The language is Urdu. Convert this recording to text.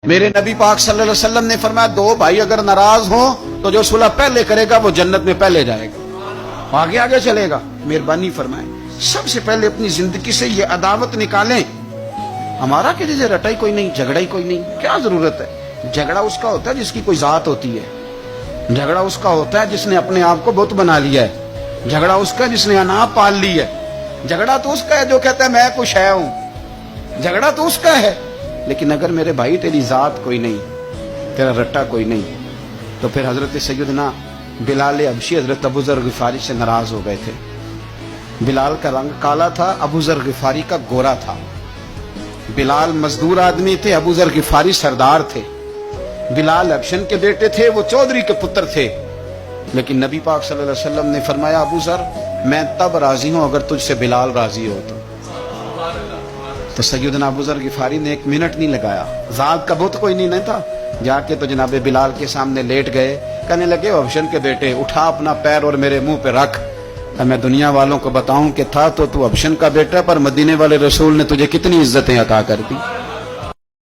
میرے نبی پاک صلی اللہ علیہ وسلم نے فرمایا دو بھائی اگر ناراض ہوں تو جو صلح پہلے کرے گا وہ جنت میں پہلے جائے گا، آگے آگے چلے گا۔ مہربانی فرمائیں سب سے پہلے اپنی زندگی سے یہ عداوت نکالیں۔ ہمارا کہ جیسے رٹا ہی کوئی نہیں، جھگڑا ہی کوئی نہیں، کیا ضرورت ہے؟ جھگڑا اس کا ہوتا ہے جس کی کوئی ذات ہوتی ہے، جھگڑا اس کا ہوتا ہے جس نے اپنے آپ کو بت بنا لیا ہے، جھگڑا اس کا جس نے انا پال لی ہے، جھگڑا تو اس کا ہے جو کہتا ہے میں کچھ ہے ہوں، جھگڑا تو اس کا ہے۔ لیکن اگر میرے بھائی تیری ذات کوئی نہیں، تیرا رٹا کوئی نہیں، تو پھر حضرت سیدنا بلال حبشی حضرت ابو ذر غفاری سے ناراض ہو گئے تھے۔ بلال کا رنگ کالا تھا، ابو ذر غفاری کا گورا تھا۔ بلال مزدور آدمی تھے، ابو ذر غفاری سردار تھے۔ بلال حبشن کے بیٹے تھے، وہ چودھری کے پتر تھے۔ لیکن نبی پاک صلی اللہ علیہ وسلم نے فرمایا ابو ذر میں تب راضی ہوں اگر تجھ سے بلال راضی ہو تو سیدنا ابو ذر غفاری نے ایک منٹ نہیں لگایا، ذات کا بت کوئی نہیں تھا، جا کے تو جناب بلال کے سامنے لیٹ گئے، کہنے لگے حبشن کے بیٹے اٹھا اپنا پیر اور میرے منہ پہ رکھ، میں دنیا والوں کو بتاؤں کہ تھا تو حبشن کا بیٹا، پر مدینے والے رسول نے تجھے کتنی عزتیں عطا کر دی۔